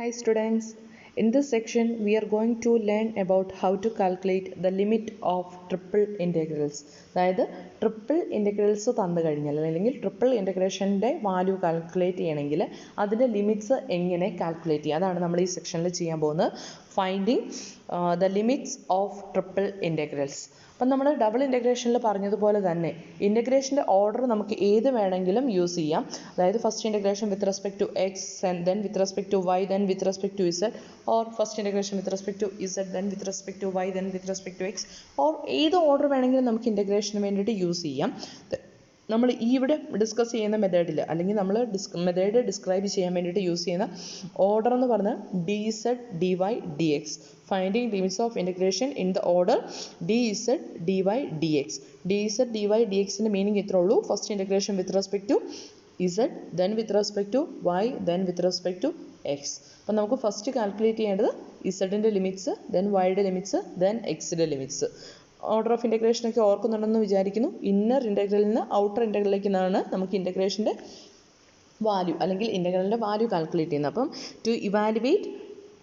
Hi students, in this section we are going to learn about how to calculate the limit of triple integrals. അതായത് triple integrals തന്നു കഴിഞ്ഞാൽ അല്ലെങ്കിൽ triple ഇൻ്റഗ്രേഷൻ്റെ value calculate ചെയ്യണമെങ്കിൽ അതിൻ്റെ limits എങ്ങനെ calculate ചെയ്യുക, അതാണ് നമ്മൾ ഈ സെക്ഷനിൽ ചെയ്യാൻ പോകുന്നത്. Finding the limits of triple integrals. അപ്പം നമ്മൾ ഡബിൾ ഇൻ്റഗ്രേഷനിൽ പറഞ്ഞതുപോലെ തന്നെ ഇൻ്റഗ്രേഷൻ്റെ ഓർഡർ നമുക്ക് ഏത് വേണമെങ്കിലും യൂസ് ചെയ്യാം. അതായത് first integration with respect to X and then with respect to Y then with respect to Z, or first integration with respect to Z then with respect to Y then with respect to X, or ഏത് order വേണമെങ്കിലും നമുക്ക് ഇൻ്റഗ്രേഷന് വേണ്ടിയിട്ട് use ചെയ്യാം. നമ്മൾ ഇവിടെ discuss ചെയ്യുന്ന മെത്തേഡിൽ അല്ലെങ്കിൽ നമ്മൾ മെത്തേഡ് ഡിസ്ക്രൈബ് ചെയ്യാൻ വേണ്ടിയിട്ട് യൂസ് ചെയ്യുന്ന ഓർഡർ എന്ന് പറഞ്ഞാൽ D Z D Y D X. Finding limits of integration in the order D Z D Y D X. D Z D Y D എക്സിൻ്റെ മീനിങ് ഇത്രേ ഉള്ളൂ. First integration with respect to Z then with respect to Y then with respect to X. അപ്പം നമുക്ക് first calculate ചെയ്യേണ്ടത് ഇസഡിൻ്റെ limits, then വൈയുടെ limits, then എക്സിൻ്റെ limits. Order of ഇൻ്റഗ്രേഷനൊക്കെ ഓർക്കുന്നുണ്ടെന്ന് വിചാരിക്കുന്നു. ഇന്നർ ഇൻ്റഗ്രലിൽ നിന്ന് ഔട്ടർ ഇൻ്റഗ്രലിലേക്ക് നിന്നാണ് നമുക്ക് ഇൻ്റഗ്രേഷൻ്റെ വാല്യൂ അല്ലെങ്കിൽ ഇൻ്റഗ്രലിൻ്റെ വാല്യൂ കാൽക്കുലേറ്റ് ചെയ്യുന്നത്. അപ്പം to evaluate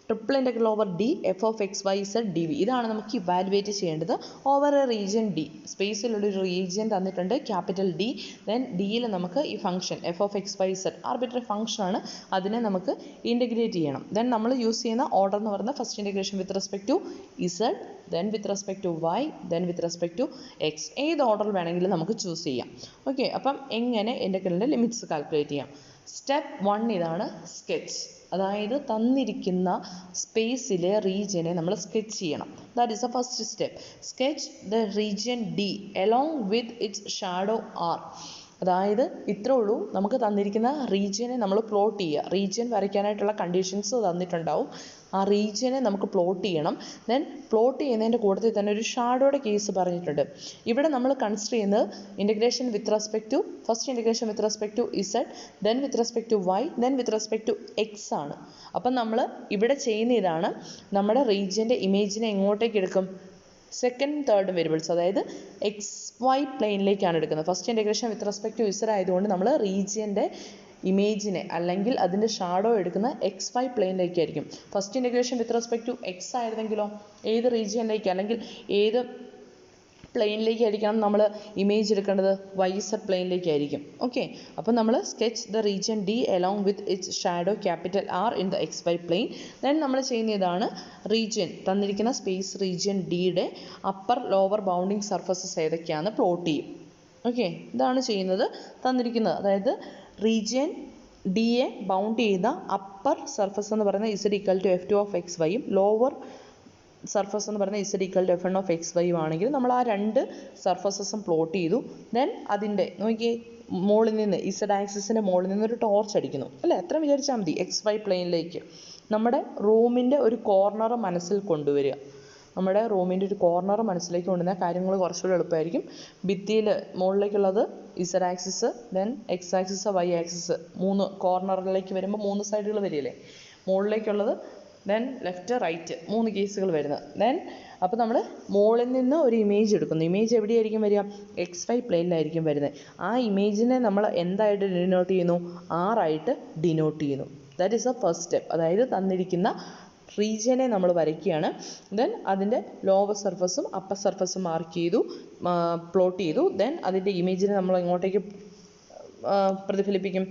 triple integral over D F of X Y Z D V, ഇതാണ് നമുക്ക് ഇവാലുവേറ്റ് ചെയ്യേണ്ടത് ഓവർ എ റീജിയൻ ഡി. സ്പേസിലുള്ളൊരു റീജിയൻ തന്നിട്ടുണ്ട്, ക്യാപിറ്റൽ ഡി. ദെൻ ഡിയിൽ നമുക്ക് ഈ function F of X Y Z arbitrary ഫംഗ്ഷനാണ്, അതിനെ നമുക്ക് ഇൻ്റഗ്രേറ്റ് ചെയ്യണം. ദെൻ നമ്മൾ യൂസ് ചെയ്യുന്ന ഓർഡർ എന്ന് പറയുന്നത് first integration with respect to Z then with respect to Y then with respect to X. ഏത് ഓർഡർ വേണമെങ്കിലും നമുക്ക് ചൂസ് ചെയ്യാം. ഓക്കെ, അപ്പം എങ്ങനെ ഇൻ്റഗ്രലിൻ്റെ ലിമിറ്റ്സ് കാൽക്കുലേറ്റ് ചെയ്യാം. സ്റ്റെപ്പ് 1 ഇതാണ്, സ്കെച്ച്. അതായത് തന്നിരിക്കുന്ന സ്പേസിലെ റീജിയനെ നമ്മൾ സ്കെച്ച് ചെയ്യണം. That is the first step. Sketch the region D along with its shadow R. അതായത് ഇത്രേ ഉള്ളൂ, നമുക്ക് തന്നിരിക്കുന്ന റീജിയനെ നമ്മൾ പ്ലോട്ട് ചെയ്യുക. റീജിയൻ വരയ്ക്കാനായിട്ടുള്ള കണ്ടീഷൻസ് തന്നിട്ടുണ്ടാവും, ആ റീജിയനെ നമുക്ക് പ്ലോട്ട് ചെയ്യണം. ദെൻ പ്ലോട്ട് ചെയ്യുന്നതിൻ്റെ കൂട്ടത്തിൽ തന്നെ ഒരു ഷാഡോയുടെ കേസ് പറഞ്ഞിട്ടുണ്ട്. ഇവിടെ നമ്മൾ കൺസിഡർ ചെയ്യുന്നത് integration with respect to first integration with respect to Z then with respect to Y then with respect to X ആണ്. അപ്പം നമ്മൾ ഇവിടെ ചെയ്യുന്ന ഇതാണ്, നമ്മുടെ റീജിയൻ്റെ ഇമേജിനെ എങ്ങോട്ടേക്ക് എടുക്കും, സെക്കൻഡ് തേർഡ് വേരിയബിൾസ്, അതായത് എക്സ് വൈ പ്ലെയിനിലേക്കാണ് എടുക്കുന്നത്. First integration with respect to Z ആയതുകൊണ്ട് നമ്മൾ റീജിയൻ്റെ ഇമേജിനെ അല്ലെങ്കിൽ അതിൻ്റെ ഷാഡോ എടുക്കുന്ന എക്സ് വൈ പ്ലെയിനിലേക്കായിരിക്കും. First integration with respect to X ആയിരുന്നെങ്കിലോ ഏത് റീജിയനിലേക്ക് അല്ലെങ്കിൽ ഏത് പ്ലെയിനിലേക്കായിരിക്കണം നമ്മൾ ഇമേജ് എടുക്കേണ്ടത്, വൈ സെഡ് പ്ലെയിനിലേക്കായിരിക്കും. ഓക്കെ, അപ്പോൾ നമ്മൾ sketch the region D along with its shadow capital R in the X Y plane. Then നമ്മൾ ചെയ്യുന്ന ഇതാണ്, റീജിയൻ തന്നിരിക്കുന്ന സ്പേസ് റീജിയൻ ഡിയുടെ അപ്പർ ലോവർ ബൗണ്ടിങ് സർഫസസ് ഏതൊക്കെയാണെന്ന് പ്ലോട്ട് ചെയ്യും. ഓക്കെ, ഇതാണ് ചെയ്യുന്നത് തന്നിരിക്കുന്നത്. അതായത് റീജിയൻ ഡിയെ ബൗണ്ട് ചെയ്ത അപ്പർ സർഫസ് എന്ന് പറയുന്നത് Z equal to F two of X വൈയും ലോവർ സർഫസ് എന്ന് പറയുന്നത് Z equal to F one of X വൈയും ആണെങ്കിൽ നമ്മൾ ആ രണ്ട് സർഫസസും പ്ലോട്ട് ചെയ്തു. ദെൻ അതിൻ്റെ നോക്കിയേ, മുകളിൽ നിന്ന് ഇസഡ് ആക്സിസിൻ്റെ മുകളിൽ നിന്നൊരു ടോർച്ച് അടിക്കുന്നു അല്ലേ, എത്ര വിചാരിച്ചാൽ മതി, എക്സ് വൈ പ്ലെയിനിലേക്ക്. നമ്മുടെ റൂമിൻ്റെ ഒരു കോർണർ മനസ്സിൽ കൊണ്ടുവരിക. നമ്മുടെ റൂമിൻ്റെ ഒരു കോർണർ മനസ്സിലേക്ക് കൊണ്ടുവന്നാൽ കാര്യങ്ങൾ കുറച്ചുകൂടി എളുപ്പമായിരിക്കും. ഭിത്തിയിൽ മുകളിലേക്കുള്ളത് Z axis, then X axis, Y axis, മൂന്ന് കോർണറിലേക്ക് വരുമ്പോൾ മൂന്ന് സൈഡുകൾ വരികയില്ലേ, മുകളിലേക്കുള്ളത് ദെൻ ലെഫ്റ്റ് റൈറ്റ്, മൂന്ന് കേസുകൾ വരുന്നത്. ദെൻ അപ്പോൾ നമ്മൾ മുകളിൽ നിന്ന് ഒരു ഇമേജ് എടുക്കുന്നു. ഇമേജ് എവിടെയായിരിക്കും വരിക, എക്സ് വൈ പ്ലെയിനിലായിരിക്കും വരുന്നത്. ആ ഇമേജിനെ നമ്മൾ എന്തായിട്ട് ഡിനോട്ട് ചെയ്യുന്നു, ആറായിട്ട് ഡിനോട്ട് ചെയ്യുന്നു. That is the first step. അതായത് തന്നിരിക്കുന്ന റീജിയനെ നമ്മൾ വരയ്ക്കുകയാണ്. ദെൻ അതിൻ്റെ ലോവർ സർഫസും അപ്പർ സർഫസും മാർക്ക് ചെയ്തു, പ്ലോട്ട് ചെയ്തു. ദെൻ അതിൻ്റെ ഇമേജിനെ നമ്മൾ എങ്ങോട്ടേക്ക് പ്രതിഫലിപ്പിക്കും,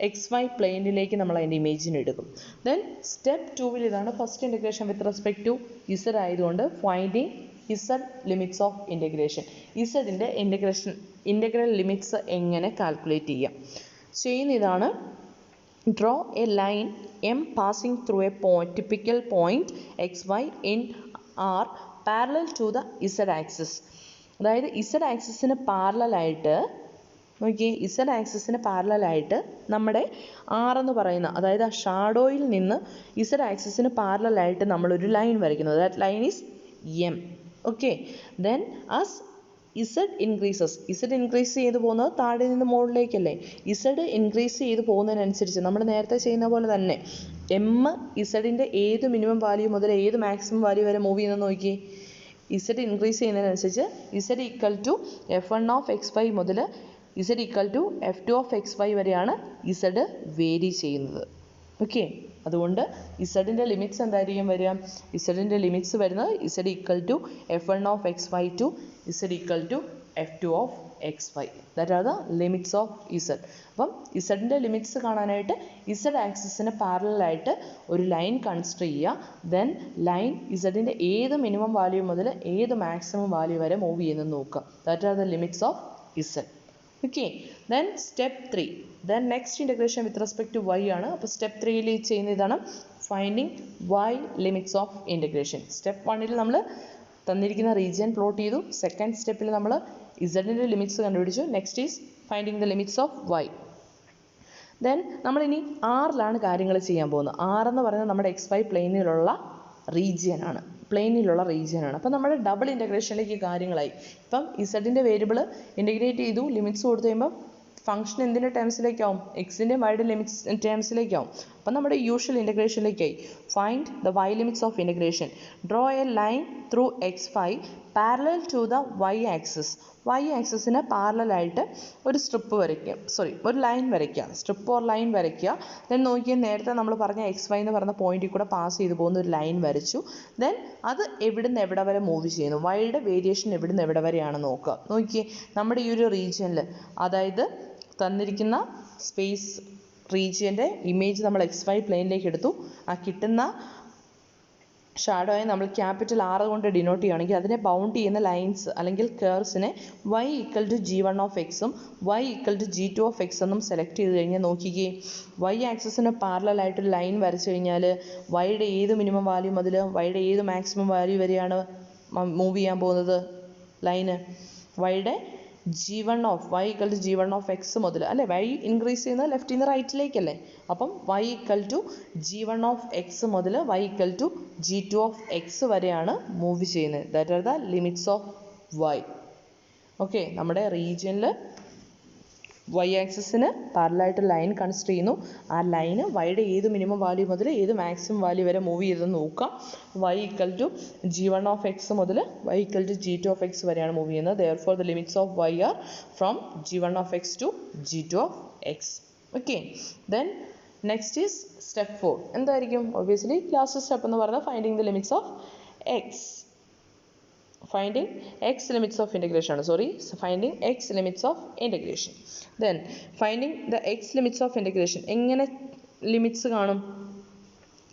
എക്സ് വൈ പ്ലെയിനിലേക്ക് നമ്മൾ അതിൻ്റെ ഇമേജിനെ എടുക്കും. ദെൻ സ്റ്റെപ്പ് 2 ഇതാണ്, first integration with respect to Z ആയതുകൊണ്ട് finding Z limits of integration. ഇസഡിൻ്റെ ഇൻ്റഗ്രൽ ലിമിറ്റ്സ് എങ്ങനെ കാൽക്കുലേറ്റ് ചെയ്യാം ചെയ്യുന്ന ഇതാണ്, draw a line M passing through a typical point X Y in R parallel to the Z axis. അതായത് Z ആക്സിസിന് പാരലായിട്ട് നോക്കിയേ, ഇസഡ് ആക്സിസിന് പാരലായിട്ട് നമ്മുടെ ആർ എന്ന് പറയുന്ന, അതായത് ആ ഷാഡോയിൽ നിന്ന് ഇസഡ് ആക്സിസിന് പാരലായിട്ട് നമ്മളൊരു ലൈൻ വരയ്ക്കുന്നത്. That line is M. Okay, then as Z increases, Z increase ചെയ്ത് പോകുന്നത് താഴെ നിന്ന് മുകളിലേക്കല്ലേ, ഇസഡ് ഇൻക്രീസ് ചെയ്ത് പോകുന്നതിനനുസരിച്ച് നമ്മൾ നേരത്തെ ചെയ്യുന്ന പോലെ തന്നെ എം ഇസഡിൻ്റെ ഏത് മിനിമം വാല്യൂ മുതൽ ഏത് മാക്സിമം വാല്യൂ വരെ മൂവ് ചെയ്യുന്നത് നോക്കി, ഇസഡ് ഇൻക്രീസ് ചെയ്യുന്നതിനനുസരിച്ച് Z equal to F one of X Y മുതൽ Z equal to F two of X Y വരെയാണ് ഇസഡ് വേരി ചെയ്യുന്നത്. ഓക്കെ, അതുകൊണ്ട് ഇസഡിൻ്റെ ലിമിറ്റ്സ് എന്തായിരിക്കും വരിക? ഇസഡിൻ്റെ ലിമിറ്റ്സ് വരുന്നത് Z equal to f1 of xy to Z equal to f2 of xy. That are the limits of Z. അപ്പം ഇസഡിൻ്റെ ലിമിറ്റ്സ് കാണാനായിട്ട് ഇസഡ് ആക്സിസിന് പാരലായിട്ട് ഒരു ലൈൻ കൺസിഡർ ചെയ്യുക. ദെൻ ലൈൻ ഇസഡിൻ്റെ ഏത് മിനിമം വാല്യൂ മുതൽ ഏത് മാക്സിമം വാല്യൂ വരെ മൂവ് ചെയ്യുന്നത് നോക്കുക. That are the limits of Z. Okay, then step 3. Then next integration with respect to y ആണ്. അപ്പോൾ സ്റ്റെപ്പ് 3ൽ ചെയ്യുന്ന ഇതാണ് finding y limits of integration. Step 1ൽ നമ്മൾ തന്നിരിക്കുന്ന റീജിയൻ പ്ലോട്ട് ചെയ്തു. സെക്കൻഡ് സ്റ്റെപ്പിൽ നമ്മൾ ഇസഡിൻ്റെ ലിമിറ്റ്സ് കണ്ടുപിടിച്ചു. Next is finding the limits of y. Then നമ്മളിനി ആറിലാണ് കാര്യങ്ങൾ ചെയ്യാൻ പോകുന്നത്. എന്ന് പറയുന്നത് നമ്മുടെ XY പ്ലെയിനിലുള്ള റീജിയനാണ്. അപ്പം നമ്മുടെ ഡബിൾ ഇൻറ്റഗ്രേഷനിലേക്ക് കാര്യങ്ങളായി. ഇപ്പം ഇസഡിൻ്റെ വേരിയബിൾ ഇൻറ്റഗ്രേറ്റ് ചെയ്തു, ലിമിറ്റ്സ് കൊടുത്തു കഴിയുമ്പോൾ ഫംഗ്ഷൻ എന്തിൻ്റെ ടേംസിലേക്കാവും? എക്സിൻ്റെ വൈയുടെ ലിമിറ്റ്സ് ടേംസിലേക്കാവും. അപ്പം നമ്മുടെ യൂഷ്വൽ ഇൻറ്റഗ്രേഷനിലേക്കായി. Find the y limits of integration. Draw a line through xy parallel to the y axis. y ആക്സിസിന് പാരലായിട്ട് ഒരു ഒരു ലൈൻ വരയ്ക്കുക. സ്ട്രിപ്പ് ഓർ ലൈൻ വരയ്ക്കുക. ദെൻ നോക്കിയാൽ നേരത്തെ നമ്മൾ പറഞ്ഞ XY എന്ന് പറഞ്ഞ പോയിന്റിൽ കൂടെ പാസ് ചെയ്ത് പോകുന്ന ഒരു ലൈൻ വരച്ചു. ദെൻ അത് എവിടുന്ന് എവിടെ വരെ മൂവ് ചെയ്യുന്നു, വൈയുടെ വേരിയേഷൻ എവിടുന്ന് എവിടെ വരെയാണ് നോക്കുക. നോക്കിയേ, നമ്മുടെ ഈ ഒരു റീജിയനിൽ, അതായത് തന്നിരിക്കുന്ന സ്പേസ് റീജിയൻ്റെ ഇമേജ് നമ്മൾ XY പ്ലെയിനിലേക്ക് എടുത്തു. ആ കിട്ടുന്ന ഷാഡോയെ നമ്മൾ ക്യാപിറ്റൽ R കൊണ്ട് ഡിനോട്ട് ചെയ്യുകയാണെങ്കിൽ അതിനെ ബൗണ്ട് ചെയ്യുന്ന ലൈൻസ് അല്ലെങ്കിൽ കേർവ്സിനെ y equal to g1 of എക്സും y equal to g2 of X എന്നും സെലക്ട് ചെയ്ത് കഴിഞ്ഞാൽ നോക്കിക്കേ, y ആക്സിസിന് പാരലായിട്ടൊരു ലൈൻ വരച്ചു കഴിഞ്ഞാൽ വൈയുടെ ഏത് മിനിമം വാല്യൂ മുതൽ വൈയുടെ ഏത് മാക്സിമം വാല്യൂ വരെയാണ് മൂവ് ചെയ്യാൻ പോകുന്നത് ലൈന്? വൈയുടെ g1 of y equal to g1 of X മുതൽ, അല്ലേ? y ഇൻക്രീസ് ചെയ്യുന്നത് ലെഫ്റ്റിൽ നിന്ന് റൈറ്റിലേക്കല്ലേ? അപ്പം y equal to g1 of X മുതൽ y equal to g2 of X വരെയാണ് മൂവ് ചെയ്യുന്നത്. That are the limits of y. Okay, നമ്മുടെ റീജിയനിൽ y ആക്സിസിന് പാരലായിട്ട് ലൈൻ കൺസിഡർ ചെയ്യുന്നു. ആ ലൈന് വൈയുടെ ഏത് മിനിമം വാല്യൂ മുതൽ ഏത് മാക്സിമം വാല്യൂ വരെ മൂവ് ചെയ്തെന്ന് നോക്കാം. y equal to g1 of X മുതൽ y equal to g2 of X വരെയാണ് മൂവ് ചെയ്യുന്നത്. therefore the limits of y are from g1 of x to g2 of x. okay, then next is step 4. എന്തായിരിക്കും? obviously last step എന്ന് പറയുന്നത് finding the limits of x. finding x limits of integration ആണ്. finding x limits of integration. then finding the x limits of integration. എങ്ങനെ limits കാണും?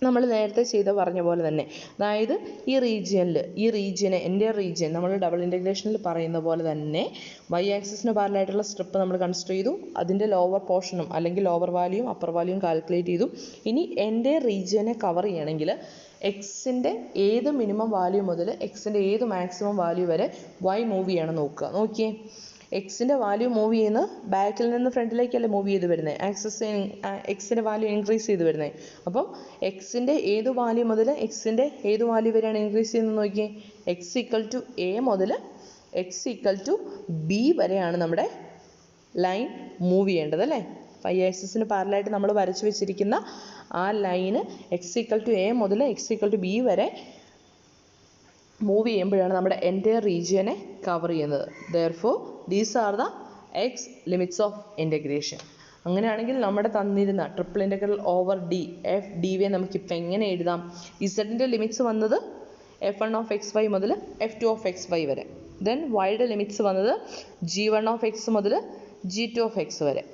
നമ്മൾ നേരത്തെ പറഞ്ഞ പോലെ തന്നെ, അതായത് ഈ റീജിയനെ എൻ്റെ റീജിയൻ നമ്മൾ ഡബിൾ ഇൻറ്റഗ്രേഷനിൽ പറയുന്ന പോലെ തന്നെ y ആക്സിസിന് പാരലായിട്ടുള്ള സ്ട്രിപ്പ് നമ്മൾ കൺസിഡർ ചെയ്തു. അതിൻ്റെ ലോവർ പോർഷനും അല്ലെങ്കിൽ ലോവർ വാല്യൂയും അപ്പർ വാല്യൂയും കാൽക്കുലേറ്റ് ചെയ്തു. ഇനി എൻ്റെ റീജിയനെ കവർ ചെയ്യണമെങ്കിൽ എക്സിൻ്റെ ഏത് മിനിമം വാല്യൂ മുതൽ എക്സിൻ്റെ ഏത് മാക്സിമം വാല്യൂ വരെ y മൂവ് ചെയ്യണം നോക്കുക. നോക്കിയേ, എക്സിൻ്റെ വാല്യൂ മൂവ് ചെയ്യുന്നത് ബാക്കിൽ നിന്ന് ഫ്രണ്ടിലേക്കല്ലേ മൂവ് ചെയ്ത് വരുന്നത്. എക്സിൻ്റെ വാല്യൂ ഇൻക്രീസ് ചെയ്ത് വരുന്നത്. അപ്പം എക്സിൻ്റെ ഏത് വാല്യൂ മുതൽ എക്സിൻ്റെ ഏത് വാല്യൂ വരെയാണ് ഇൻക്രീസ് ചെയ്യുന്നത് നോക്കിയേ. എക്സ് ഈക്വൽ ടു എ മുതൽ എക്സ് ഈക്വൽ ടു ബി വരെയാണ് നമ്മുടെ ലൈൻ മൂവ് ചെയ്യേണ്ടത്, അല്ലേ? y ആക്സിസിന് പാരലായിട്ട് നമ്മൾ വരച്ചു വെച്ചിരിക്കുന്ന ആ ലൈന് എക്സ് ഈക്വൽ ടു എ മുതൽ എക്സ് ഈക്വൽ ടു ബി വരെ മൂവ് ചെയ്യുമ്പോഴാണ് നമ്മുടെ എൻ്റയർ റീജിയനെ കവർ ചെയ്യുന്നത്. therefore these are the x limits of integration. അങ്ങനെയാണെങ്കിൽ നമ്മുടെ തന്നിരുന്ന triple integral over D F D V നമുക്കിപ്പോൾ എങ്ങനെ എഴുതാം? ഇസഡിൻ്റെ ലിമിറ്റ്സ് വന്നത് f1 ഓഫ് എക്സ് വൈ മുതൽ f2 ഓഫ് എക്സ് വൈ വരെ. ദെൻ വൈയുടെ ലിമിറ്റ്സ് വന്നത് g1 ഓഫ് എക്സ് മുതൽ g2 ഓഫ് എക്സ് വരെ.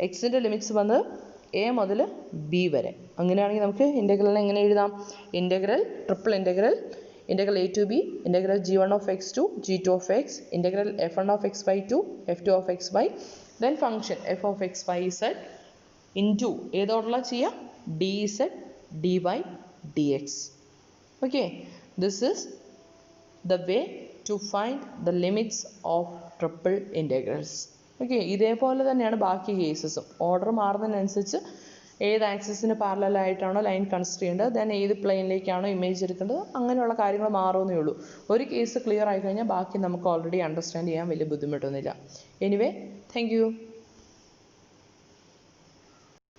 എക്സിൻ്റെ ലിമിറ്റ്സ് വന്നത് എ മുതൽ ബി വരെ. അങ്ങനെയാണെങ്കിൽ നമുക്ക് ഇൻ്റഗ്രലിനെ എങ്ങനെ എഴുതാം? Triple integral a to b, integral g1 of x to g2 of x, integral f1 of xy to f2 of xy, then function f of xy z into ഏതോടുള്ള ചെയ്യാം? dz dy dx. okay, this is the way to find the limits of triple integrals. okay, ഇതേപോലെ തന്നെയാണ് ബാക്കി കേസസും. Order മാറുന്നതിനനുസരിച്ച് ഏത് ആക്സിസിന് പാരലായിട്ടാണോ line consider ചെയ്യേണ്ടത്, then ഏത് പ്ലെയിനിലേക്കാണോ image എടുക്കേണ്ടത്, അങ്ങനെയുള്ള കാര്യങ്ങൾ മാറുന്നേ ഉള്ളൂ. ഒരു കേസ് ക്ലിയർ ആയി കഴിഞ്ഞാൽ ബാക്കി നമുക്ക് ഓൾറെഡി അണ്ടർസ്റ്റാൻഡ് ചെയ്യാൻ വലിയ ബുദ്ധിമുട്ടൊന്നുമില്ല. Anyway, thank you.